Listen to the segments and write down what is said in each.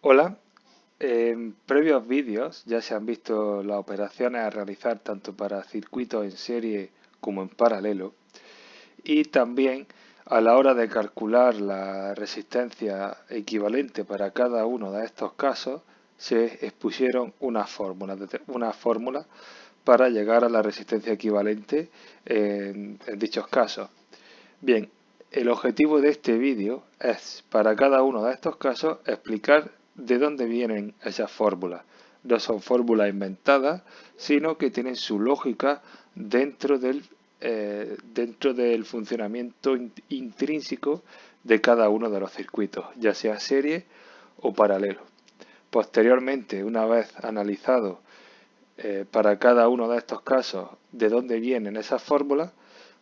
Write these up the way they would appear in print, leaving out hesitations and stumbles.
Hola, en previos vídeos ya se han visto las operaciones a realizar tanto para circuitos en serie como en paralelo y también a la hora de calcular la resistencia equivalente para cada uno de estos casos se expusieron unas fórmulas para llegar a la resistencia equivalente en dichos casos. Bien, el objetivo de este vídeo es, para cada uno de estos casos, explicar de dónde vienen esas fórmulas. No son fórmulas inventadas, sino que tienen su lógica dentro del funcionamiento intrínseco de cada uno de los circuitos, ya sea serie o paralelo. Posteriormente, una vez analizado para cada uno de estos casos de dónde vienen esas fórmulas,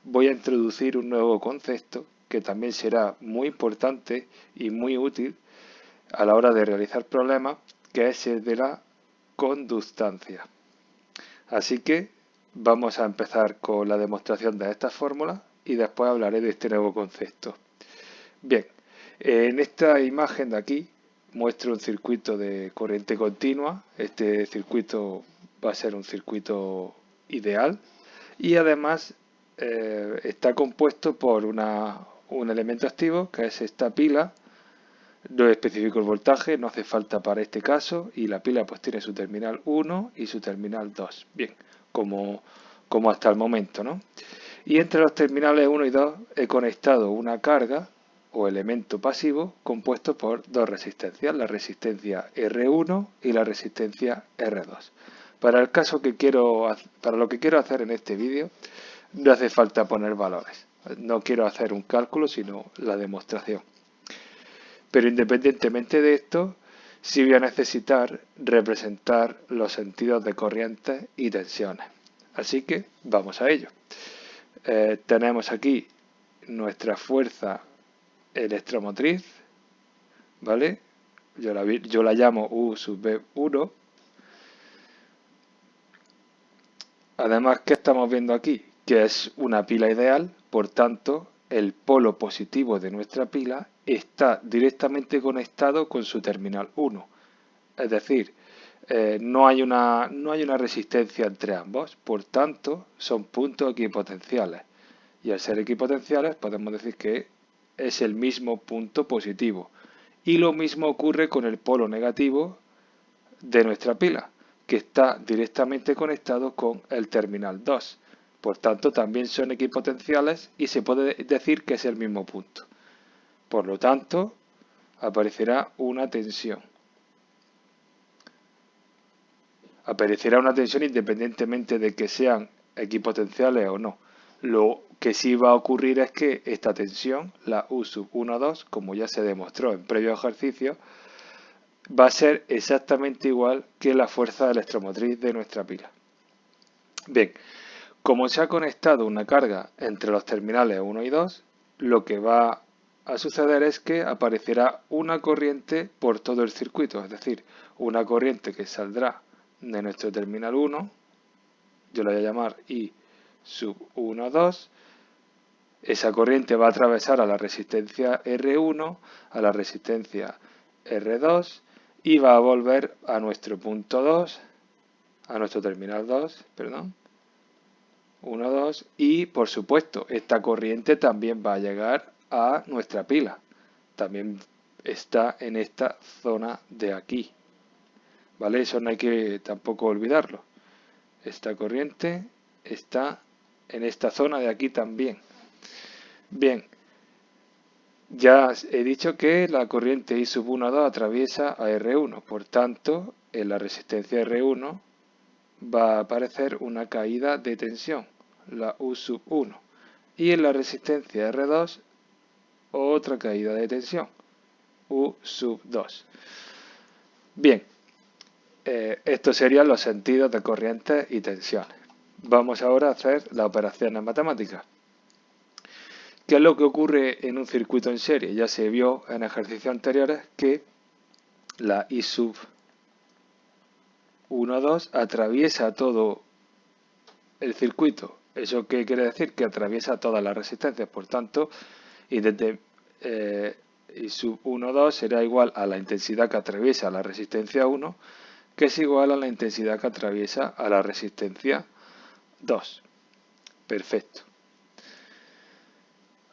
voy a introducir un nuevo concepto que también será muy importante y muy útil a la hora de realizar problemas, que es el de la conductancia. Así que vamos a empezar con la demostración de estas fórmulas y después hablaré de este nuevo concepto. Bien, en esta imagen de aquí muestro un circuito de corriente continua. Este circuito va a ser un circuito ideal y además está compuesto por un elemento activo, que es esta pila. No especifico el voltaje, no hace falta para este caso, y la pila pues tiene su terminal 1 y su terminal 2. Bien, como hasta el momento, ¿no? Y entre los terminales 1 y 2 he conectado una carga o elemento pasivo compuesto por dos resistencias, la resistencia R1 y la resistencia R2. Para lo que quiero hacer en este vídeo, no hace falta poner valores. No quiero hacer un cálculo, sino la demostración. Pero independientemente de esto, sí voy a necesitar representar los sentidos de corrientes y tensiones. Así que vamos a ello. Tenemos aquí nuestra fuerza electromotriz, ¿vale? Yo la llamo U sub B1. Además, ¿qué estamos viendo aquí? Que es una pila ideal, por tanto, el polo positivo de nuestra pila está directamente conectado con su terminal 1. Es decir, no hay una resistencia entre ambos, por tanto, son puntos equipotenciales. Y al ser equipotenciales, podemos decir que es el mismo punto positivo. Y lo mismo ocurre con el polo negativo de nuestra pila, que está directamente conectado con el terminal 2. Por tanto, también son equipotenciales y se puede decir que es el mismo punto. Por lo tanto, aparecerá una tensión. Aparecerá una tensión independientemente de que sean equipotenciales o no. Lo que sí va a ocurrir es que esta tensión, la U sub 1,2, como ya se demostró en previo ejercicio, va a ser exactamente igual que la fuerza electromotriz de nuestra pila. Bien, como se ha conectado una carga entre los terminales 1 y 2, lo que va a suceder es que aparecerá una corriente por todo el circuito, es decir, una corriente que saldrá de nuestro terminal 1, yo la voy a llamar I sub 1, 2. Esa corriente va a atravesar a la resistencia R1, a la resistencia R2 y va a volver a nuestro punto 2, a nuestro terminal 2, perdón, 1, 2, y por supuesto esta corriente también va a llegar a nuestra pila. También está en esta zona de aquí, ¿vale? Eso no hay que tampoco olvidarlo. Esta corriente está en esta zona de aquí también. Bien, ya he dicho que la corriente I sub 1 a 2 atraviesa a R1, por tanto, en la resistencia R1 va a aparecer una caída de tensión, la U sub 1, y en la resistencia R2 otra caída de tensión, U sub 2. Bien, estos serían los sentidos de corrientes y tensiones. Vamos ahora a hacer las operaciones matemáticas. ¿Qué es lo que ocurre en un circuito en serie? Ya se vio en ejercicios anteriores que la I sub 1, 2 atraviesa todo el circuito. ¿Eso qué quiere decir? Que atraviesa todas las resistencias. Por tanto, I sub 1, 2 será igual a la intensidad que atraviesa la resistencia 1, que es igual a la intensidad que atraviesa a la resistencia 2. Perfecto.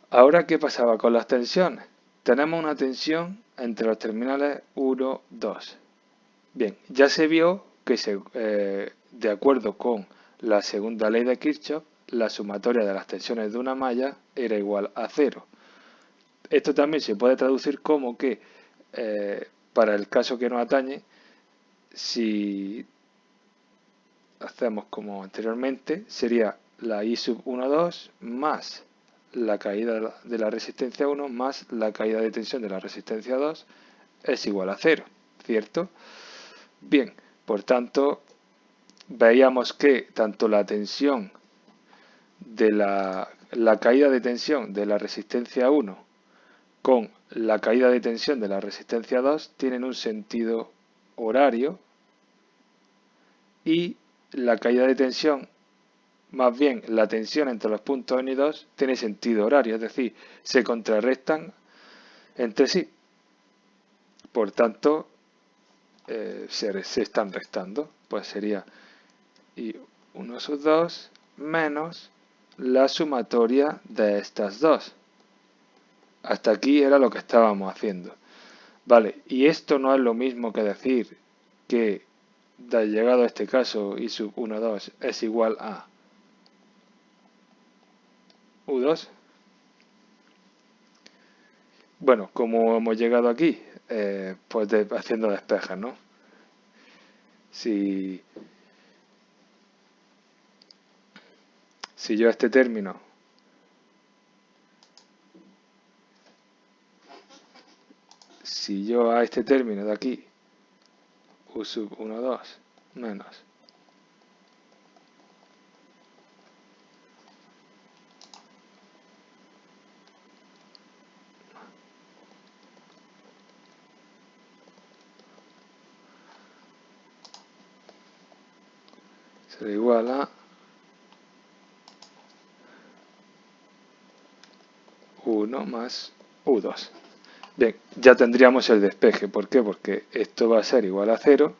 Ahora, ¿qué pasaba con las tensiones? Tenemos una tensión entre los terminales 1, 2. Bien, ya se vio que de acuerdo con la segunda ley de Kirchhoff, la sumatoria de las tensiones de una malla era igual a 0. Esto también se puede traducir como que, para el caso que nos atañe, si hacemos como anteriormente, sería la I sub 1, 2 más la caída de la resistencia 1 más la caída de tensión de la resistencia 2 es igual a 0, ¿cierto? Bien, por tanto, veíamos que tanto la tensión de la caída de tensión de la resistencia 1 con la caída de tensión de la resistencia 2 tienen un sentido horario y la caída de tensión, más bien la tensión entre los puntos 1 y 2, tiene sentido horario, es decir, se contrarrestan entre sí. Por tanto, se están restando. Pues sería I1 sub 2 menos la sumatoria de estas dos. Hasta aquí era lo que estábamos haciendo. Vale, y esto no es lo mismo que decir que, llegado a este caso, I sub 1, 2 es igual a U2. Bueno, como hemos llegado aquí, pues haciendo despejes, ¿no? Si yo este término a este término de aquí, U sub 1, 2 menos será igual a U1 más U2. Bien, ya tendríamos el despeje. ¿Por qué? Porque esto va a ser igual a 0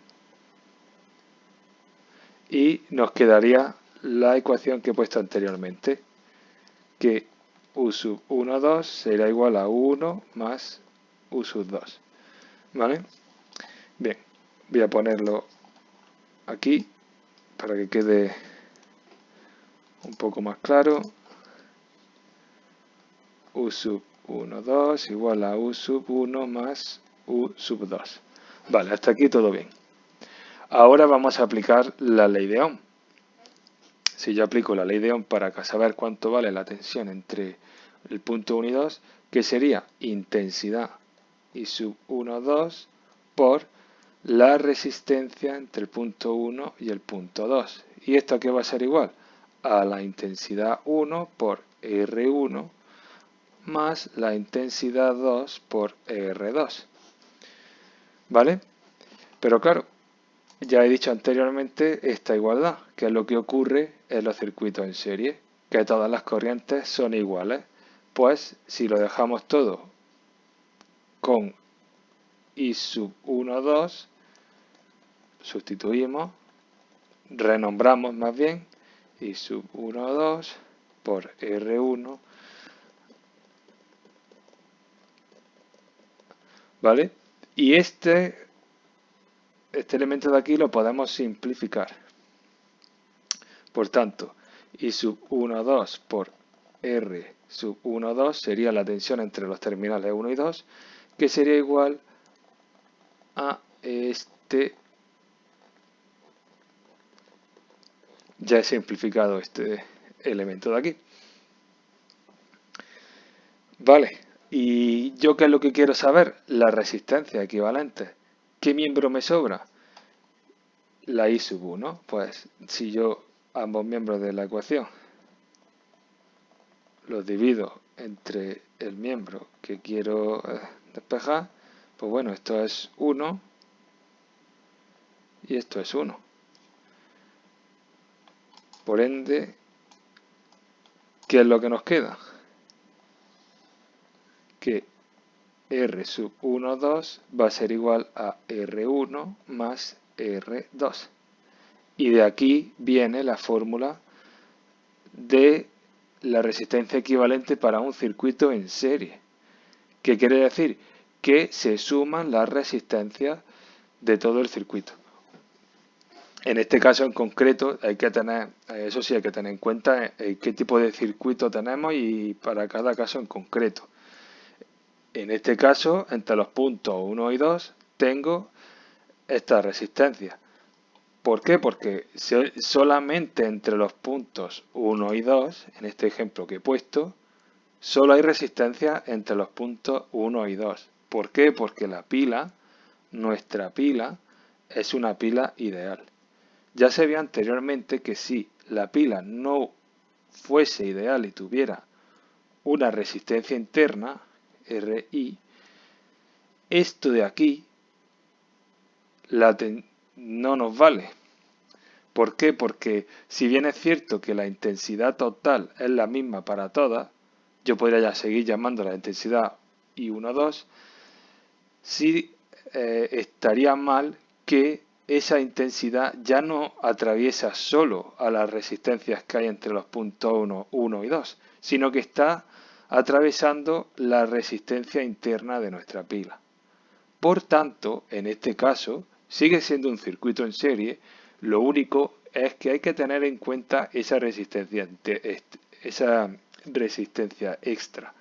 y nos quedaría la ecuación que he puesto anteriormente, que U sub 1, 2 será igual a 1 más U sub 2. ¿Vale? Bien, voy a ponerlo aquí para que quede un poco más claro. U sub 1, 2 igual a U sub 1 más U sub 2. Vale, hasta aquí todo bien. Ahora vamos a aplicar la ley de Ohm. Si yo aplico la ley de Ohm para saber cuánto vale la tensión entre el punto 1 y 2, que sería intensidad I sub 1, 2 por la resistencia entre el punto 1 y el punto 2. ¿Y esto qué va a ser igual? A la intensidad 1 por R1 más la intensidad 2 por R2. ¿Vale? Pero claro, ya he dicho anteriormente esta igualdad, que es lo que ocurre en los circuitos en serie, que todas las corrientes son iguales. Pues si lo dejamos todo con I sub 1, 2, sustituimos, renombramos más bien, I sub 1, 2 por R1, ¿vale? Y este elemento de aquí lo podemos simplificar. Por tanto, I sub 1, 2 por R sub 1, 2 sería la tensión entre los terminales 1 y 2, que sería igual a este. Ya he simplificado este elemento de aquí. Vale, ¿y yo qué es lo que quiero saber? La resistencia equivalente. ¿Qué miembro me sobra? La I sub 1. Pues si yo ambos miembros de la ecuación los divido entre el miembro que quiero despejar, pues bueno, esto es 1 y esto es 1. Por ende, ¿qué es lo que nos queda? Que R sub 1, 2 va a ser igual a R1 más R2. Y de aquí viene la fórmula de la resistencia equivalente para un circuito en serie. ¿Qué quiere decir? Que se suman las resistencias de todo el circuito. En este caso en concreto hay que tener, eso sí, hay que tener en cuenta qué tipo de circuito tenemos y para cada caso en concreto. En este caso, entre los puntos 1 y 2 tengo esta resistencia. ¿Por qué? Porque solamente entre los puntos 1 y 2, en este ejemplo que he puesto, solo hay resistencia entre los puntos 1 y 2. ¿Por qué? Porque la pila, nuestra pila, es una pila ideal. Ya se vio anteriormente que si la pila no fuese ideal y tuviera una resistencia interna, RI, esto de aquí no nos vale. ¿Por qué? Porque si bien es cierto que la intensidad total es la misma para todas, yo podría ya seguir llamando la intensidad I1, 2, sí estaría mal que esa intensidad ya no atraviesa solo a las resistencias que hay entre los puntos 1 y 2, sino que está atravesando la resistencia interna de nuestra pila. Por tanto, en este caso, sigue siendo un circuito en serie, lo único es que hay que tener en cuenta esa resistencia extra.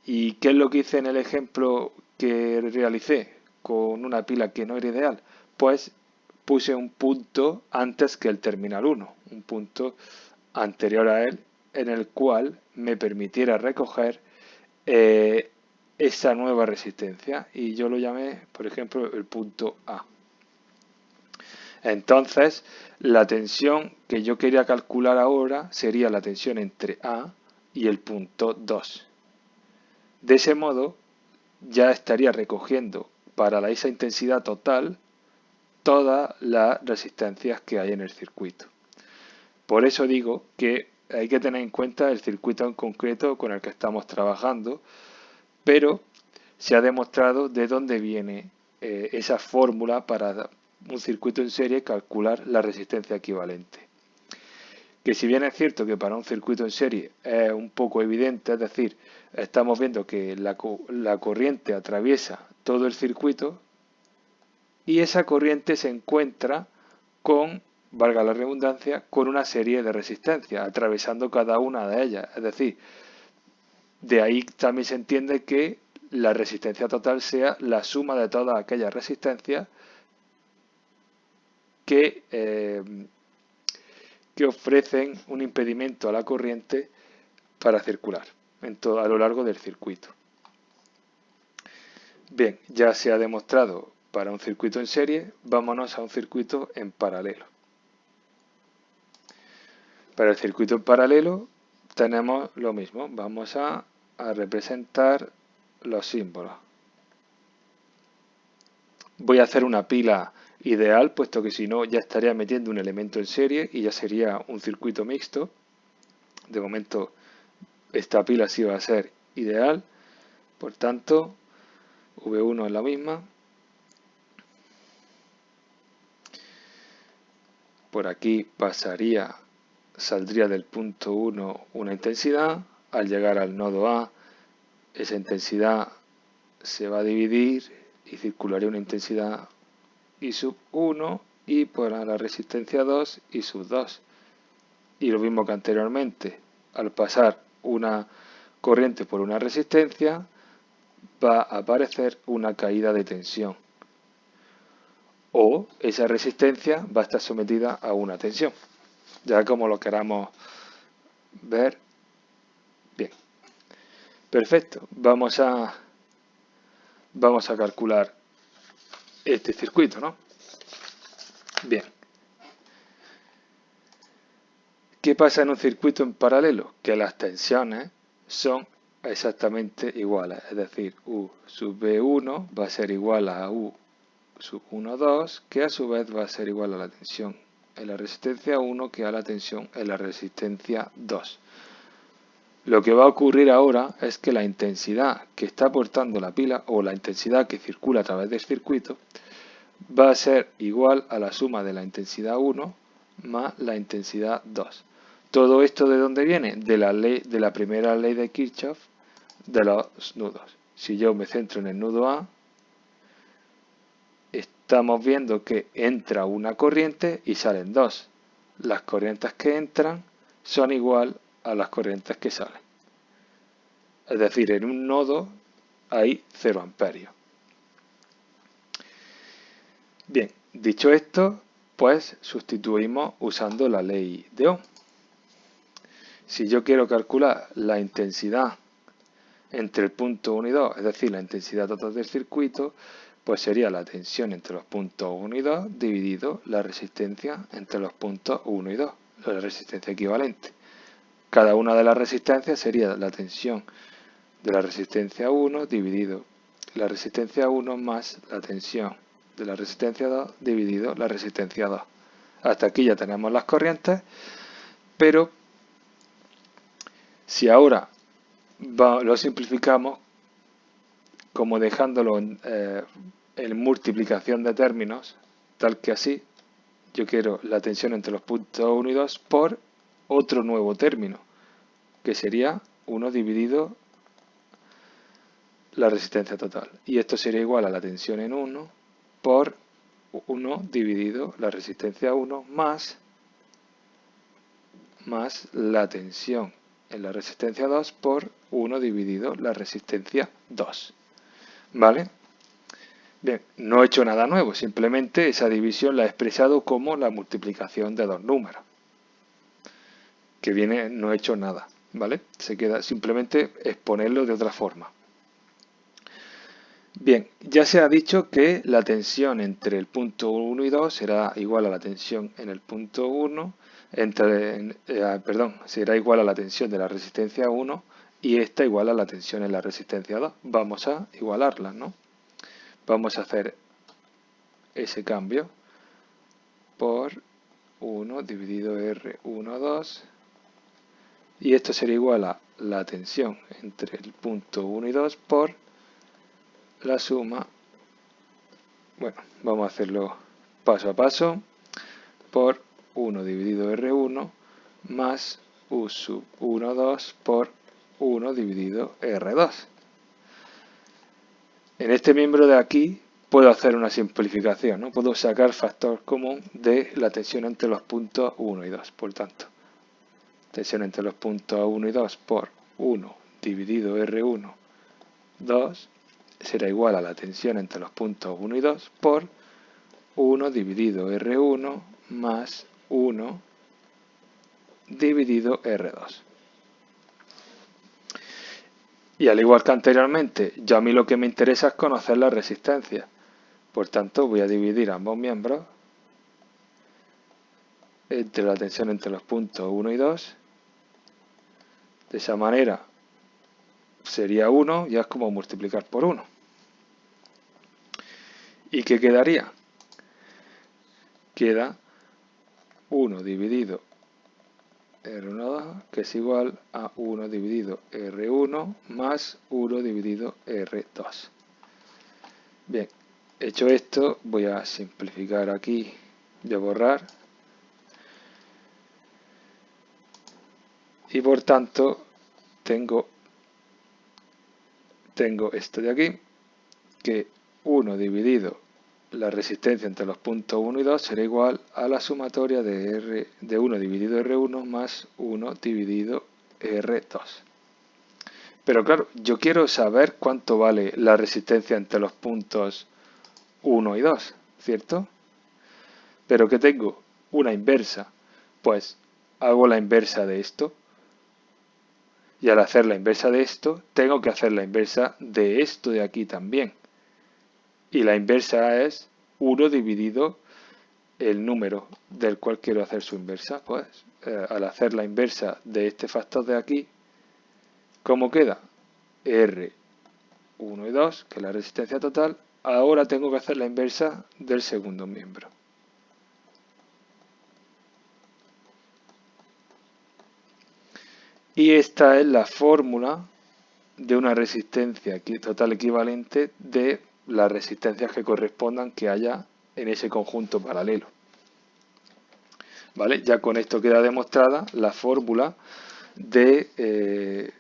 ¿Y qué es lo que hice en el ejemplo que realicé con una pila que no era ideal? Pues puse un punto antes que el terminal 1, un punto anterior a él, en el cual me permitiera recoger esa nueva resistencia, y yo lo llamé, por ejemplo, el punto A. Entonces, la tensión que yo quería calcular ahora sería la tensión entre A y el punto 2. De ese modo, ya estaría recogiendo para esa intensidad total todas las resistencias que hay en el circuito. Por eso digo que hay que tener en cuenta el circuito en concreto con el que estamos trabajando, pero se ha demostrado de dónde viene esa fórmula para un circuito en serie calcular la resistencia equivalente. Que si bien es cierto que para un circuito en serie es un poco evidente, es decir, estamos viendo que la corriente atraviesa todo el circuito y esa corriente se encuentra con, valga la redundancia, con una serie de resistencias atravesando cada una de ellas. Es decir, de ahí también se entiende que la resistencia total sea la suma de todas aquellas resistencias que ofrecen un impedimento a la corriente para circular a lo largo del circuito. Bien, ya se ha demostrado para un circuito en serie, vámonos a un circuito en paralelo. Para el circuito en paralelo tenemos lo mismo, vamos a representar los símbolos. Voy a hacer una pila ideal, puesto que si no ya estaría metiendo un elemento en serie y ya sería un circuito mixto. De momento esta pila sí va a ser ideal, por tanto V1 es la misma. Por aquí saldría del punto 1 una intensidad, al llegar al nodo A esa intensidad se va a dividir y circularía una intensidad I sub 1 y para la resistencia 2 I sub 2. Y lo mismo que anteriormente, al pasar una corriente por una resistencia va a aparecer una caída de tensión. O esa resistencia va a estar sometida a una tensión. Ya como lo queramos ver. Bien. Perfecto. Vamos a calcular este circuito, ¿no? Bien. ¿Qué pasa en un circuito en paralelo? Que las tensiones son exactamente iguales. Es decir, U sub V1 va a ser igual a U sub 1, 2, que a su vez va a ser igual a la tensión en la resistencia 1 que a la tensión en la resistencia 2. Lo que va a ocurrir ahora es que la intensidad que está aportando la pila o la intensidad que circula a través del circuito va a ser igual a la suma de la intensidad 1 más la intensidad 2. ¿Todo esto de dónde viene? De la primera ley de Kirchhoff de los nudos. Si yo me centro en el nudo A, estamos viendo que entra una corriente y salen dos. Las corrientes que entran son igual a las corrientes que salen. Es decir, en un nodo hay 0 amperios. Bien, dicho esto, pues sustituimos usando la ley de Ohm. Si yo quiero calcular la intensidad entre el punto 1 y 2, es decir, la intensidad total del circuito, pues sería la tensión entre los puntos 1 y 2 dividido la resistencia entre los puntos 1 y 2, la resistencia equivalente. Cada una de las resistencias sería la tensión de la resistencia 1 dividido la resistencia 1 más la tensión de la resistencia 2 dividido la resistencia 2. Hasta aquí ya tenemos las corrientes, pero si ahora lo simplificamos como dejándolo en multiplicación de términos, tal que así, yo quiero la tensión entre los puntos 1 y 2 por otro nuevo término, que sería 1 dividido la resistencia total. Y esto sería igual a la tensión en 1 por 1 dividido la resistencia 1 más la tensión en la resistencia 2 por 1 dividido la resistencia 2. ¿Vale? Bien, no he hecho nada nuevo, simplemente esa división la he expresado como la multiplicación de dos números. Que viene, no he hecho nada, ¿vale? Se queda simplemente exponerlo de otra forma. Bien, ya se ha dicho que la tensión entre el punto 1 y 2 será igual a la tensión en el punto 1, será igual a la tensión de la resistencia 1 y esta igual a la tensión en la resistencia 2. Vamos a igualarlas, ¿no? Vamos a hacer ese cambio por 1 dividido R12 y esto sería igual a la tensión entre el punto 1 y 2 por la suma, bueno, vamos a hacerlo paso a paso, por 1 dividido R1 más U sub 12 por 1 dividido R2. En este miembro de aquí puedo hacer una simplificación, ¿no? Puedo sacar factor común de la tensión entre los puntos 1 y 2. Por tanto, tensión entre los puntos 1 y 2 por 1 dividido R1, 2, será igual a la tensión entre los puntos 1 y 2 por 1 dividido R1 más 1 dividido R2. Y al igual que anteriormente, yo a mí lo que me interesa es conocer la resistencia. Por tanto, voy a dividir ambos miembros entre la tensión entre los puntos 1 y 2. De esa manera sería 1, ya es como multiplicar por 1. ¿Y qué quedaría? Queda 1 dividido R1, que es igual a 1 dividido R1 más 1 dividido R2. Bien, hecho esto, voy a simplificar aquí, voy a borrar. Y por tanto, tengo esto de aquí, que 1 dividido la resistencia entre los puntos 1 y 2 será igual a la sumatoria de 1 dividido R1 más 1 dividido R2. Pero claro, yo quiero saber cuánto vale la resistencia entre los puntos 1 y 2, ¿cierto? Pero que tengo una inversa, pues hago la inversa de esto. Y al hacer la inversa de esto, tengo que hacer la inversa de esto de aquí también. Y la inversa es 1 dividido el número del cual quiero hacer su inversa. Pues al hacer la inversa de este factor de aquí, ¿cómo queda? R1 y 2, que es la resistencia total. Ahora tengo que hacer la inversa del segundo miembro. Y esta es la fórmula de una resistencia total equivalente de las resistencias que correspondan que haya en ese conjunto paralelo. ¿Vale? Ya con esto queda demostrada la fórmula de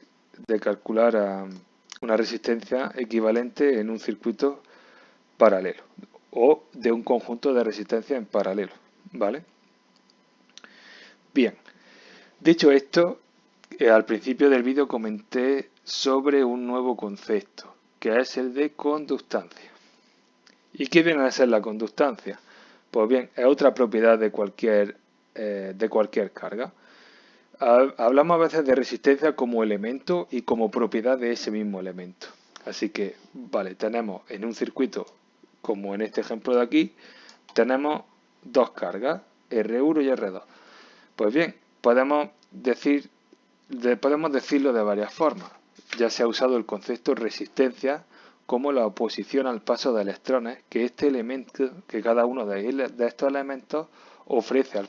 calcular una resistencia equivalente en un circuito paralelo o de un conjunto de resistencia en paralelo. ¿Vale? Bien, dicho esto, al principio del vídeo comenté sobre un nuevo concepto, que es el de conductancia. ¿Y qué viene a ser la conductancia? Pues bien, es otra propiedad de cualquier carga. Hablamos a veces de resistencia como elemento y como propiedad de ese mismo elemento. Así que, vale, tenemos en un circuito, como en este ejemplo de aquí, tenemos dos cargas, R1 y R2. Pues bien, podemos decirlo de varias formas. Ya se ha usado el concepto resistencia como la oposición al paso de electrones que cada uno de estos elementos ofrece.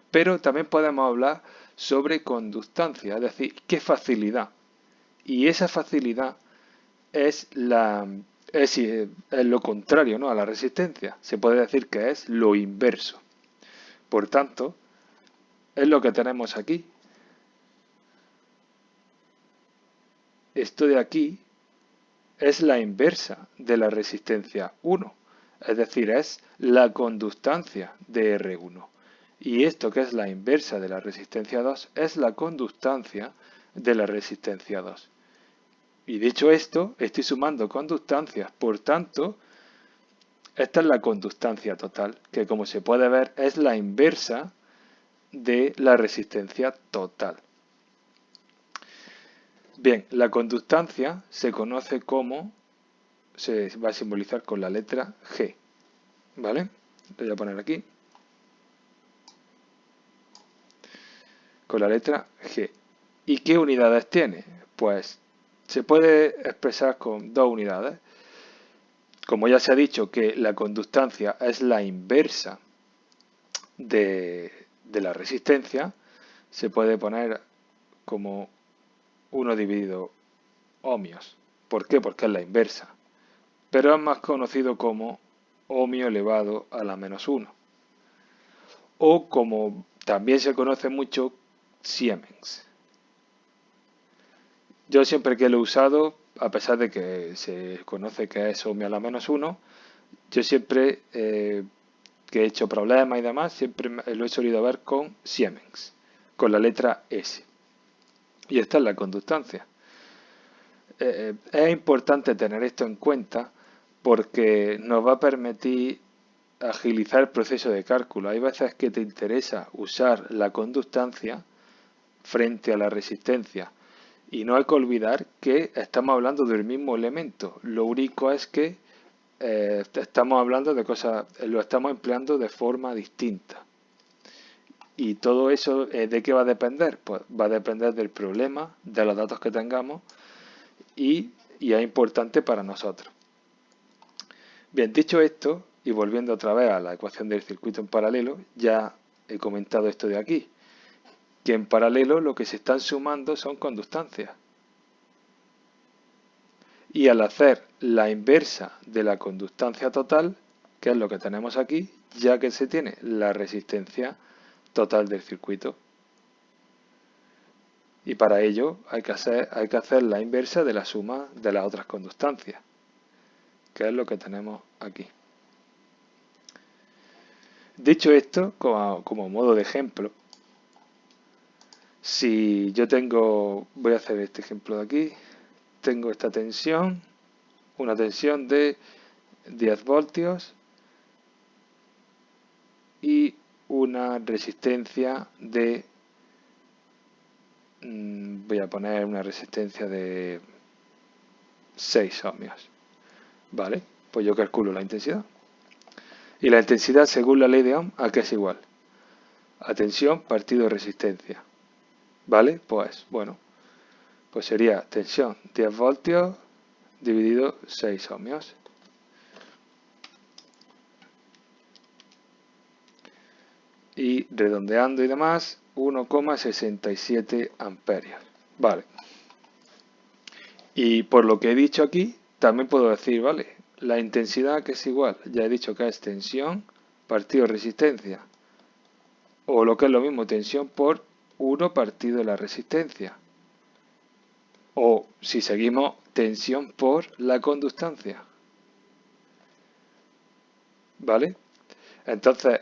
Pero también podemos hablar sobre conductancia, es decir, qué facilidad. Y esa facilidad es lo contrario, ¿no?, a la resistencia. Se puede decir que es lo inverso. Por tanto, es lo que tenemos aquí. Esto de aquí es la inversa de la resistencia 1, es decir, es la conductancia de R1. Y esto que es la inversa de la resistencia 2 es la conductancia de la resistencia 2. Y dicho esto, estoy sumando conductancias, por tanto, esta es la conductancia total, que como se puede ver es la inversa de la resistencia total. Bien, la conductancia se conoce como, se va a simbolizar con la letra G, ¿vale? Lo voy a poner aquí. Con la letra G. ¿Y qué unidades tiene? Pues se puede expresar con dos unidades. Como ya se ha dicho que la conductancia es la inversa de la resistencia, se puede poner como 1 dividido ohmios. ¿Por qué? Porque es la inversa. Pero es más conocido como ohmio elevado a la menos 1. O como también se conoce mucho, Siemens. Yo siempre que lo he usado, a pesar de que se conoce que es ohmio a la menos 1, yo siempre que he hecho problemas y demás, siempre lo he solido ver con Siemens, con la letra S. Y esta es la conductancia. Es importante tener esto en cuenta porque nos va a permitir agilizar el proceso de cálculo. Hay veces que te interesa usar la conductancia frente a la resistencia. Y no hay que olvidar que estamos hablando del mismo elemento. Lo único es que estamos hablando de cosas, lo estamos empleando de forma distinta. Y todo eso, ¿de qué va a depender? Pues va a depender del problema, de los datos que tengamos y es importante para nosotros. Bien, dicho esto, y volviendo otra vez a la ecuación del circuito en paralelo, ya he comentado esto de aquí, que en paralelo lo que se están sumando son conductancias. Y al hacer la inversa de la conductancia total, que es lo que tenemos aquí, ya que se tiene la resistencia total del circuito. Y para ello hay que hacer la inversa de la suma de las otras conductancias, que es lo que tenemos aquí. Dicho esto, como modo de ejemplo, si yo voy a hacer este ejemplo de aquí, tengo esta tensión, una tensión de 10 voltios y una resistencia de, voy a poner una resistencia de 6 ohmios. Vale, pues yo calculo la intensidad. Y la intensidad, según la ley de Ohm, ¿a qué es igual? A tensión partido resistencia. ¿Vale? Pues, bueno, pues sería tensión 10 voltios dividido 6 ohmios. Y redondeando y demás, 1,67 amperios. Vale. Y por lo que he dicho aquí, también puedo decir, vale, la intensidad que es igual, ya he dicho que es tensión partido resistencia. O lo que es lo mismo, tensión por 1 partido la resistencia. O si seguimos, tensión por la conductancia. ¿Vale? Entonces,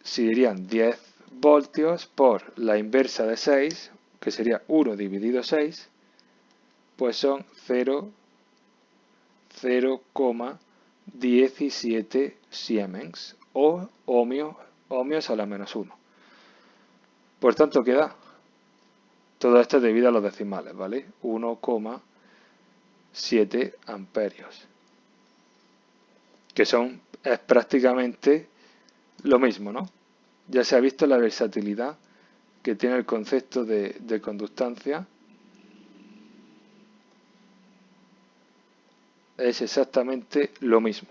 si dirían 10 voltios por la inversa de 6, que sería 1 dividido 6, pues son 0,17 Siemens o ohmios a la menos 1. Por tanto, ¿qué da? Todo esto es debido a los decimales, ¿vale? 1,7 amperios, que es prácticamente lo mismo, ¿no? Ya se ha visto la versatilidad que tiene el concepto de conductancia. Es exactamente lo mismo.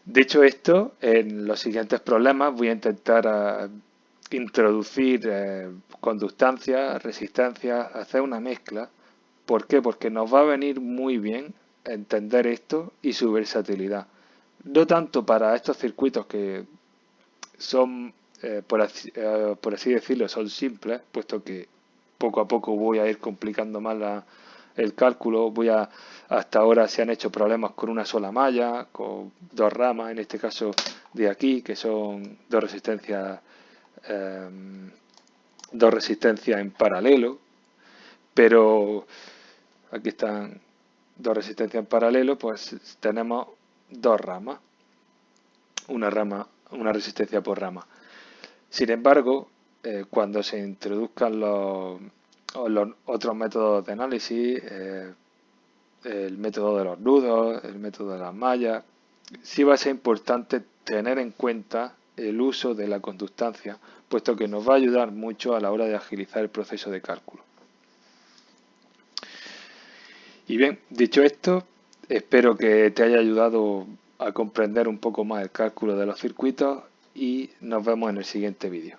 Dicho esto, en los siguientes problemas voy a intentar introducir conductancia, resistencia, hacer una mezcla. ¿Por qué? Porque nos va a venir muy bien entender esto y su versatilidad. No tanto para estos circuitos que son, por así decirlo, son simples, puesto que poco a poco voy a ir complicando más el cálculo. Hasta ahora se han hecho problemas con una sola malla, con 2 ramas, en este caso de aquí, que son dos resistencias en paralelo, pero aquí están 2 resistencias en paralelo, pues tenemos 2 ramas, una resistencia por rama. Sin embargo, cuando se introduzcan los otros métodos de análisis, el método de los nudos, el método de las mallas, sí va a ser importante tener en cuenta el uso de la conductancia, puesto que nos va a ayudar mucho a la hora de agilizar el proceso de cálculo. Y bien, dicho esto, espero que te haya ayudado a comprender un poco más el cálculo de los circuitos y nos vemos en el siguiente vídeo.